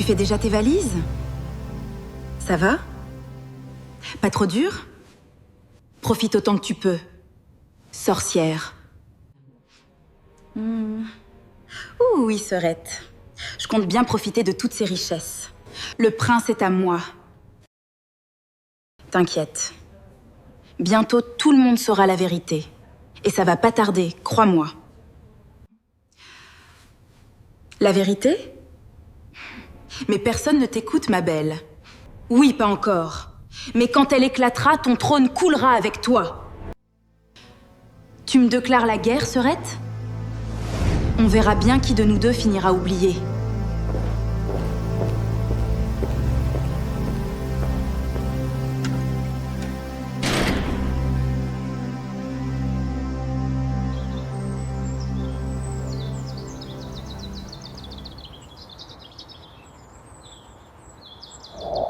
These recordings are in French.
fais déjà tes valises? Ça va? Pas trop dur? Profite autant que tu peux. Sorcière. Oui, Serette. Je compte bien profiter de toutes ces richesses. Le prince est à moi. T'inquiète. Bientôt, tout le monde saura la vérité. Et ça va pas tarder, crois-moi. La vérité? Mais personne ne t'écoute, ma belle. Oui, pas encore. Mais quand elle éclatera, ton trône coulera avec toi. Tu me déclares la guerre, Serette? On verra bien qui de nous deux finira oublié.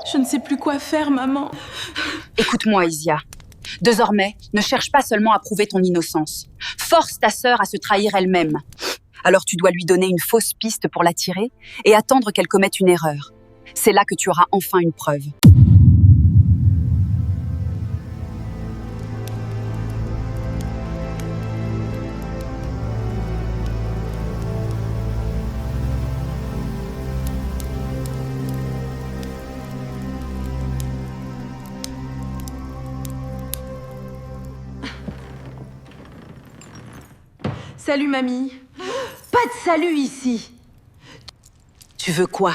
Je ne sais plus quoi faire, maman. Écoute-moi, Isia. Désormais, ne cherche pas seulement à prouver ton innocence. Force ta sœur à se trahir elle-même. Alors tu dois lui donner une fausse piste pour l'attirer et attendre qu'elle commette une erreur. C'est là que tu auras enfin une preuve. Salut, mamie. Pas de salut ici. Tu veux quoi?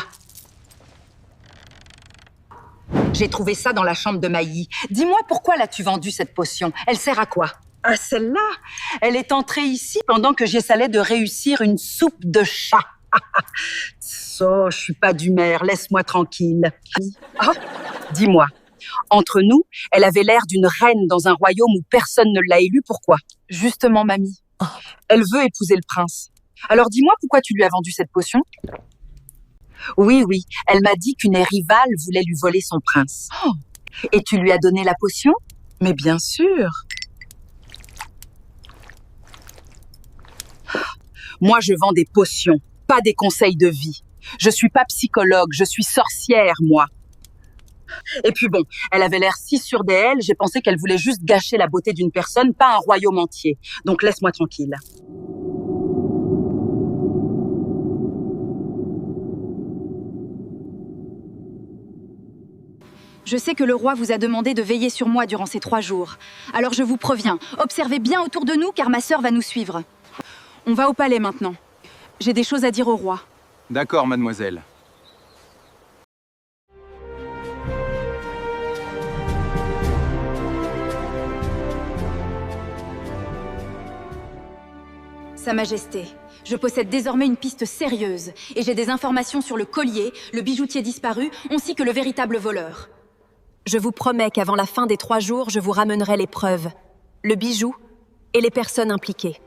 J'ai trouvé ça dans la chambre de Maï. Dis-moi, pourquoi l'as-tu vendue, cette potion? Elle sert à quoi? Ah, celle-là? Elle est entrée ici pendant que j'essayais de réussir une soupe de chat. Oh, je suis pas d'humeur, laisse-moi tranquille. Ah, dis-moi, entre nous, elle avait l'air d'une reine dans un royaume où personne ne l'a élue. Pourquoi? Justement, mamie. Elle veut épouser le prince. Alors dis-moi pourquoi tu lui as vendu cette potion? Oui, elle m'a dit qu'une rivale voulait lui voler son prince. Oh. Et tu lui as donné la potion? Mais bien sûr. Moi, je vends des potions, pas des conseils de vie. Je suis pas psychologue, je suis sorcière, moi. Et puis bon, elle avait l'air si sûre d'elle, j'ai pensé qu'elle voulait juste gâcher la beauté d'une personne, pas un royaume entier. Donc laisse-moi tranquille. Je sais que le roi vous a demandé de veiller sur moi durant ces 3 jours. Alors je vous préviens, observez bien autour de nous car ma sœur va nous suivre. On va au palais maintenant. J'ai des choses à dire au roi. D'accord, mademoiselle. Sa Majesté, je possède désormais une piste sérieuse et j'ai des informations sur le collier, le bijoutier disparu, ainsi que le véritable voleur. Je vous promets qu'avant la fin des 3 jours, je vous ramènerai les preuves, le bijou et les personnes impliquées.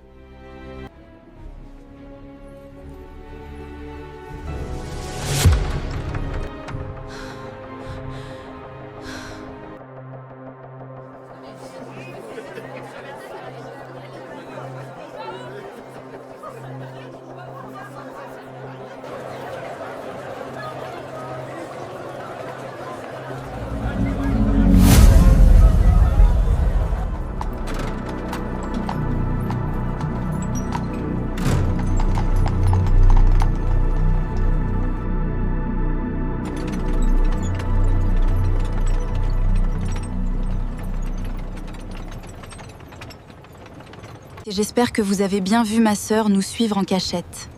J'espère que vous avez bien vu ma sœur nous suivre en cachette.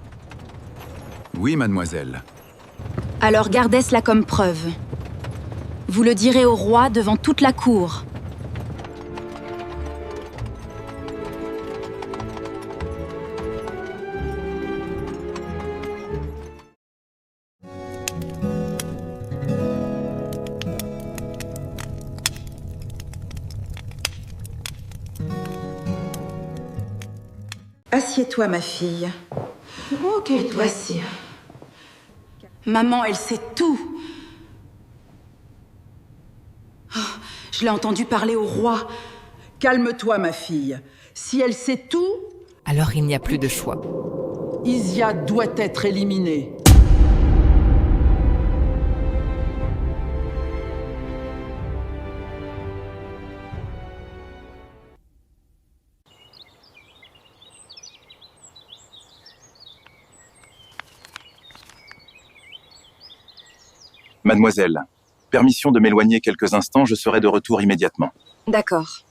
Oui, mademoiselle. Alors gardez cela comme preuve. Vous le direz au roi devant toute la cour. Assieds-toi, ma fille. Ok, voici. Maman, elle sait tout. Oh, je l'ai entendu parler au roi. Calme-toi, ma fille. Si elle sait tout, Alors il n'y a plus de choix. Isia doit être éliminée. Mademoiselle, permission de m'éloigner quelques instants, je serai de retour immédiatement. D'accord.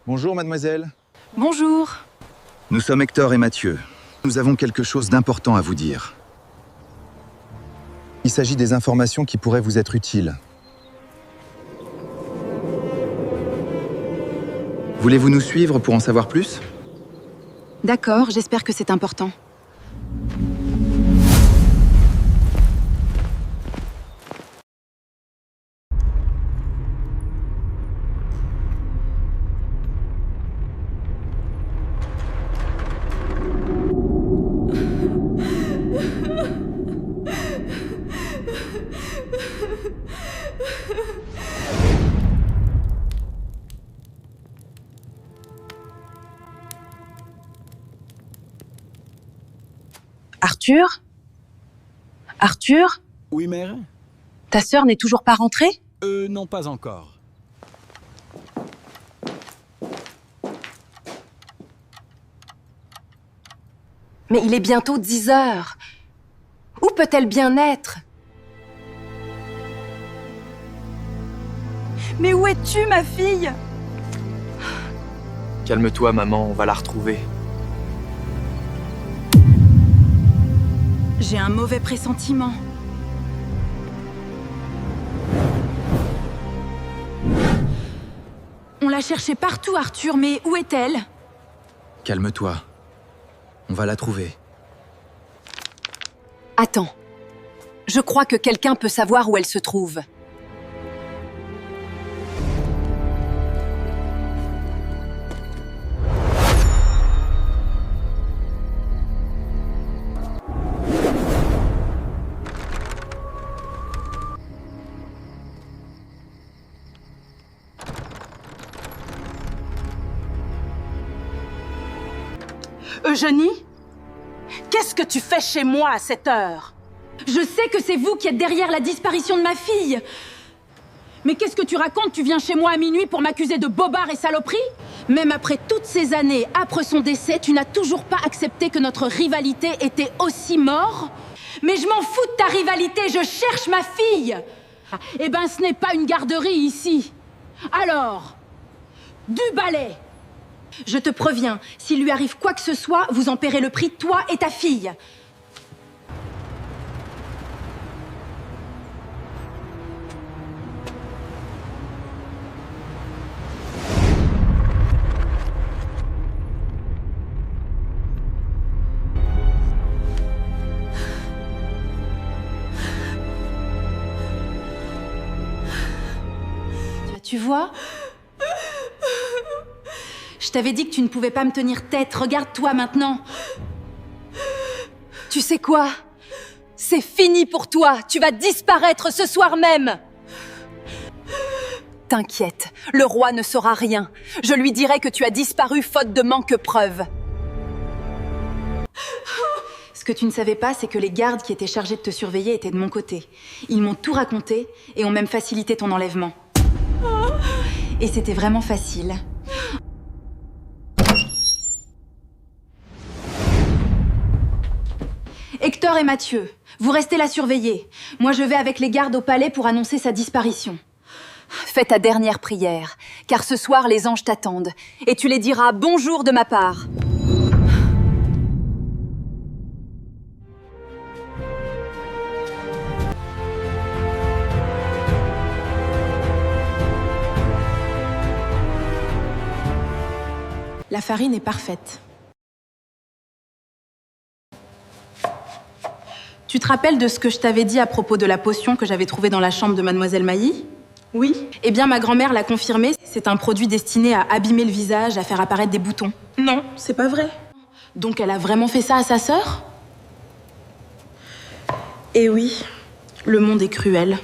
Bonjour, mademoiselle. Bonjour. Nous sommes Hector et Mathieu. Nous avons quelque chose d'important à vous dire. Il s'agit des informations qui pourraient vous être utiles. Voulez-vous nous suivre pour en savoir plus? D'accord, j'espère que c'est important. Arthur? Arthur? Oui, mère? Ta sœur n'est toujours pas rentrée? Non, pas encore. Mais il est bientôt 10 heures. Où peut-elle bien être? Mais où es-tu, ma fille? Calme-toi, maman, on va la retrouver. J'ai un mauvais pressentiment. On l'a cherchée partout, Arthur, mais où est-elle? Calme-toi. On va la trouver. Attends. Je crois que quelqu'un peut savoir où elle se trouve. Eugénie? Qu'est-ce que tu fais chez moi à cette heure? Je sais que c'est vous qui êtes derrière la disparition de ma fille. Mais qu'est-ce que tu racontes? Tu viens chez moi à minuit pour m'accuser de bobard et saloperie? Même après toutes ces années, après son décès, tu n'as toujours pas accepté que notre rivalité était aussi morte? Mais je m'en fous de ta rivalité, je cherche ma fille. Eh ben, ce n'est pas une garderie ici. Alors, du balai. Je te préviens, s'il lui arrive quoi que ce soit, vous en paierez le prix, toi et ta fille. Tu vois? Je t'avais dit que tu ne pouvais pas me tenir tête. Regarde-toi maintenant. Tu sais quoi? C'est fini pour toi. Tu vas disparaître ce soir même. T'inquiète, le roi ne saura rien. Je lui dirai que tu as disparu faute de manque preuve. Ce que tu ne savais pas, c'est que les gardes qui étaient chargés de te surveiller étaient de mon côté. Ils m'ont tout raconté et ont même facilité ton enlèvement. Et c'était vraiment facile. Hector et Mathieu, vous restez la surveiller. Moi, je vais avec les gardes au palais pour annoncer sa disparition. Fais ta dernière prière, car ce soir les anges t'attendent, et tu les diras bonjour de ma part. La farine est parfaite. Tu te rappelles de ce que je t'avais dit à propos de la potion que j'avais trouvée dans la chambre de Mademoiselle Mailly? Oui. Eh bien, ma grand-mère l'a confirmé. C'est un produit destiné à abîmer le visage, à faire apparaître des boutons. Non, c'est pas vrai. Donc elle a vraiment fait ça à sa sœur? Eh oui, Le monde est cruel.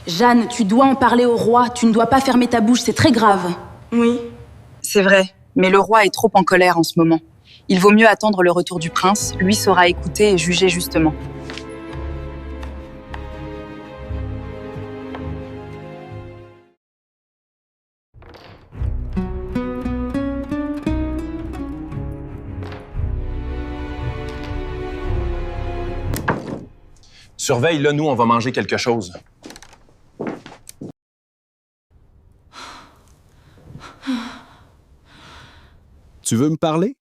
Jeanne, tu dois en parler au roi. Tu ne dois pas fermer ta bouche, c'est très grave. oui. C'est vrai, mais le roi est trop en colère en ce moment. Il vaut mieux attendre le retour du prince, lui saura écouter et juger justement. Surveille-le, nous, on va manger quelque chose. Tu veux me parler?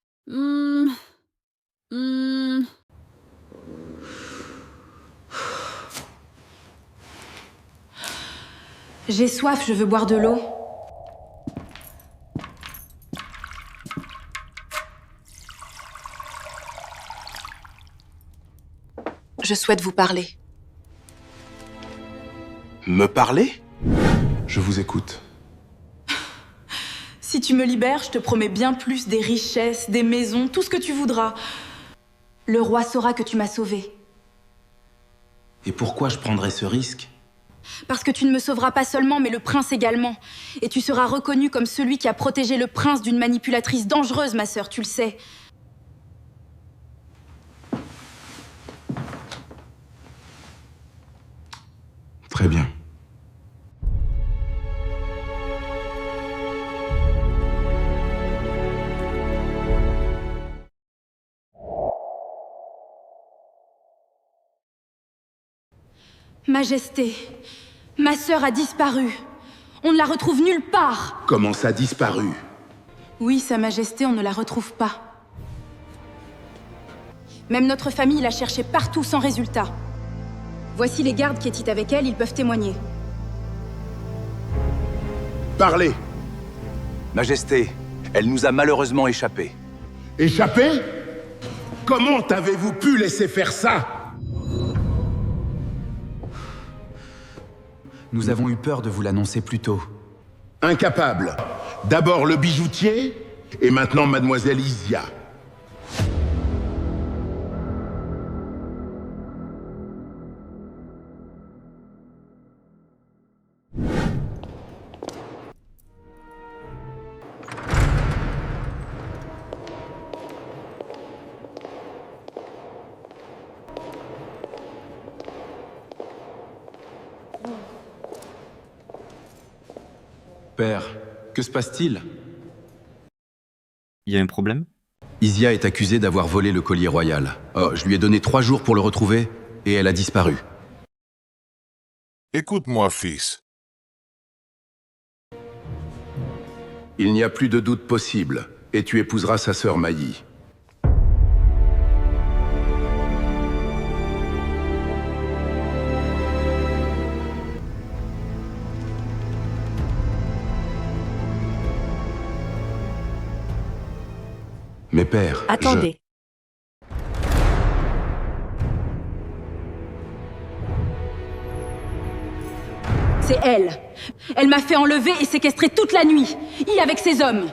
J'ai soif, je veux boire de l'eau. Je souhaite vous parler. Me parler? Je vous écoute. Si tu me libères, je te promets bien plus, des richesses, des maisons, tout ce que tu voudras. Le roi saura que tu m'as sauvée. Et pourquoi je prendrais ce risque? Parce que tu ne me sauveras pas seulement, mais le prince également. Et tu seras reconnu comme celui qui a protégé le prince d'une manipulatrice dangereuse, ma sœur, tu le sais. Très bien. Majesté, ma sœur a disparu. On ne la retrouve nulle part. Comment ça a disparu? Oui, Sa Majesté, on ne la retrouve pas. Même notre famille l'a cherchée partout sans résultat. Voici les gardes qui étaient avec elle, ils peuvent témoigner. Parlez! Majesté, elle nous a malheureusement échappé. Échappé? Comment avez-vous pu laisser faire ça? Nous avons eu peur de vous l'annoncer plus tôt. Incapable. D'abord le bijoutier, et maintenant Mademoiselle Isia. Père, que se passe-t-il? Il y a un problème? Isia est accusée d'avoir volé le collier royal. Oh, je lui ai donné 3 jours pour le retrouver, et elle a disparu. Écoute-moi, fils. Il n'y a plus de doute possible, et tu épouseras sa sœur Mailly. Mais père, Attendez. C'est elle. Elle m'a fait enlever et séquestrer toute la nuit. Il avec ses hommes.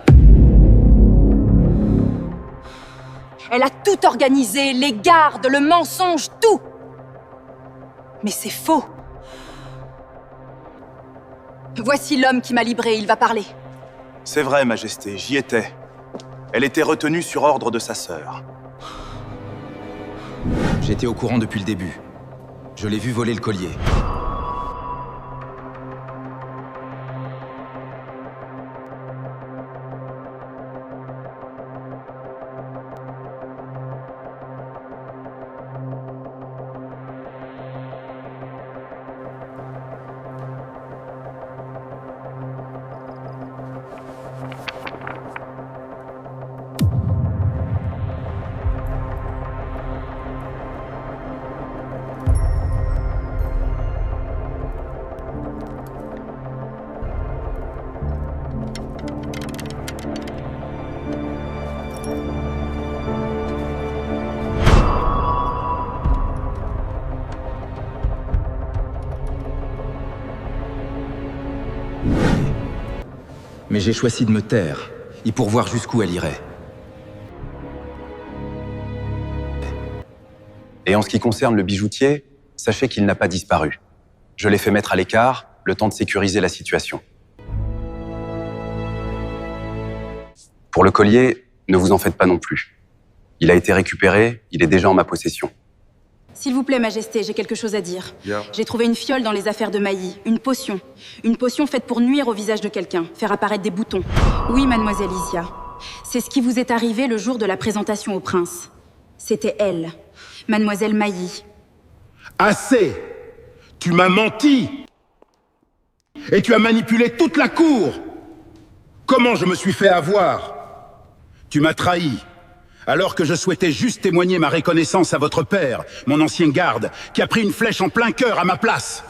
Elle a tout organisé, les gardes, le mensonge, tout. Mais c'est faux. Voici l'homme qui m'a livré, il va parler. C'est vrai, Majesté, j'y étais. Elle était retenue sur ordre de sa sœur. J'étais au courant depuis le début. Je l'ai vu voler le collier. Mais j'ai choisi de me taire, et pour voir jusqu'où elle irait. Et en ce qui concerne le bijoutier, sachez qu'il n'a pas disparu. Je l'ai fait mettre à l'écart, le temps de sécuriser la situation. Pour le collier, ne vous en faites pas non plus. Il a été récupéré, il est déjà en ma possession. S'il vous plaît, Majesté, j'ai quelque chose à dire. J'ai trouvé une fiole dans les affaires de Mailly, une potion. Une potion faite pour nuire au visage de quelqu'un, faire apparaître des boutons. Oui, Mademoiselle Isia. C'est ce qui vous est arrivé le jour de la présentation au prince. C'était elle, Mademoiselle Mailly. Assez! Tu m'as menti! Et tu as manipulé toute la cour! Comment je me suis fait avoir? Tu m'as trahi, alors que je souhaitais juste témoigner ma reconnaissance à votre père, mon ancien garde, qui a pris une flèche en plein cœur à ma place.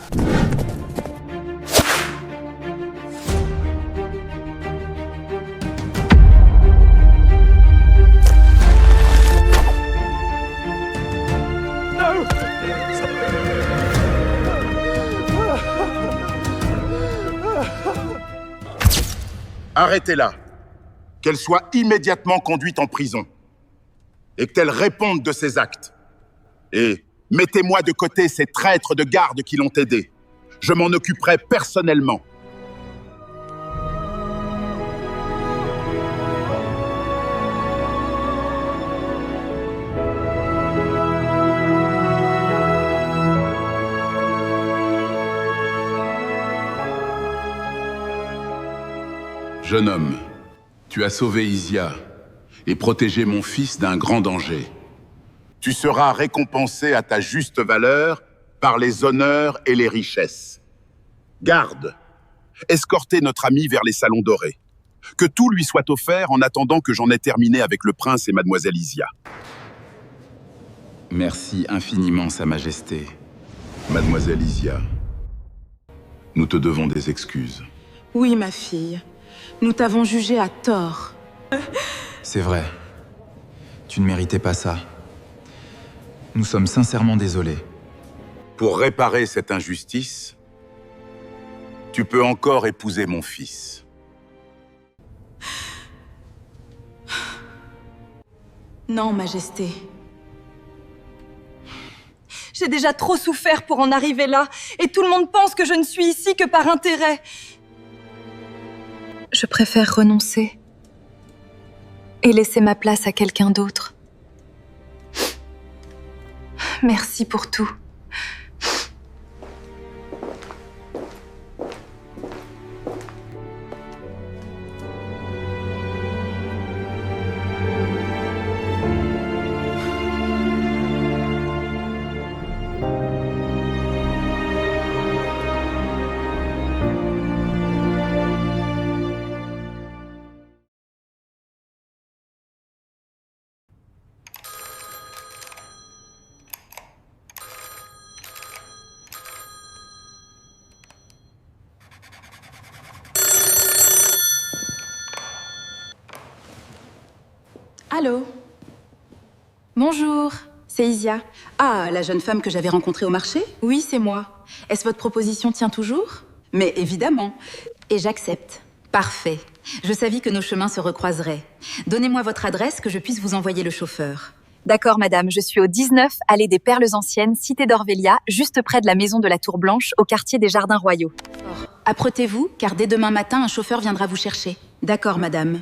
Arrêtez-la. Qu'elle soit immédiatement conduite en prison. Et qu'elle réponde de ses actes. Et mettez-moi de côté ces traîtres de garde qui l'ont aidée. Je m'en occuperai personnellement. Jeune homme, tu as sauvé Isia et protégé mon fils d'un grand danger. Tu seras récompensé à ta juste valeur par les honneurs et les richesses. Garde, escortez notre ami vers les salons dorés. Que tout lui soit offert en attendant que j'en ai terminé avec le prince et mademoiselle Isia. Merci infiniment, Sa Majesté. Mademoiselle Isia, nous te devons des excuses. Oui, ma fille. Nous t'avons jugé à tort. C'est vrai. Tu ne méritais pas ça. Nous sommes sincèrement désolés. Pour réparer cette injustice, tu peux encore épouser mon fils. Non, Majesté. J'ai déjà trop souffert pour en arriver là, et tout le monde pense que je ne suis ici que par intérêt. Je préfère renoncer et laisser ma place à quelqu'un d'autre. Merci pour tout. Allô? Bonjour, c'est Isia. Ah, la jeune femme que j'avais rencontrée au marché? Oui, c'est moi. Est-ce votre proposition tient toujours? Mais évidemment. Et j'accepte. Parfait. Je savais que nos chemins se recroiseraient. Donnez-moi votre adresse que je puisse vous envoyer le chauffeur. D'accord, madame, je suis au 19 allée des Perles Anciennes, cité d'Orvelia, juste près de la maison de la Tour Blanche, au quartier des Jardins Royaux. Apprêtez-vous, car dès demain matin, un chauffeur viendra vous chercher. D'accord, madame.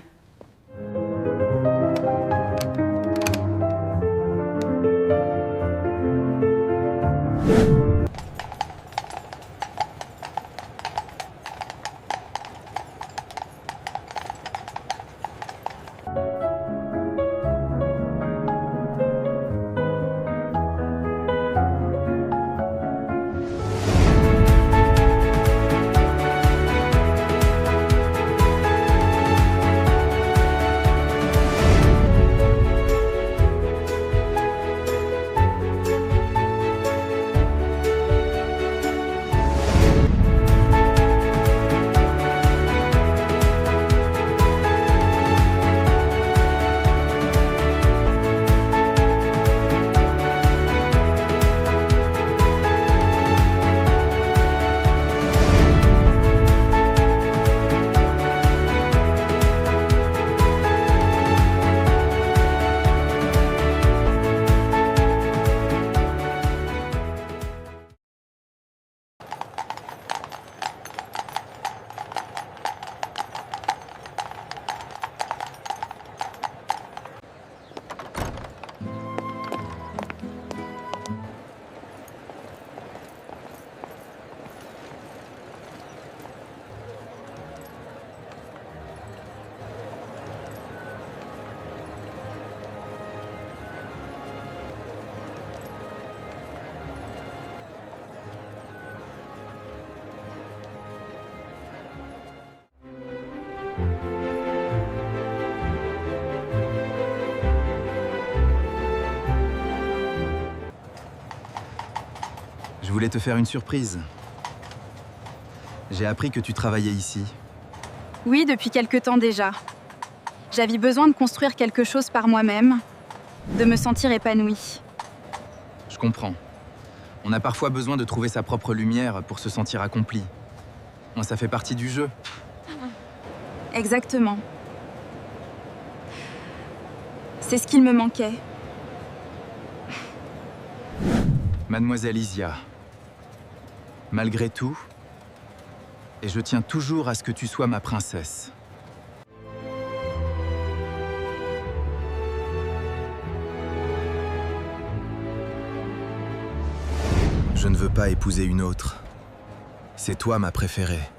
Je voulais te faire une surprise. J'ai appris que tu travaillais ici. Oui, depuis quelque temps déjà. J'avais besoin de construire quelque chose par moi-même, de me sentir épanouie. Je comprends. On a parfois besoin de trouver sa propre lumière pour se sentir accompli. Moi, ça fait partie du jeu. Exactement. C'est ce qu'il me manquait. Mademoiselle Isia, malgré tout, et je tiens toujours à ce que tu sois ma princesse. Je ne veux pas épouser une autre. C'est toi ma préférée.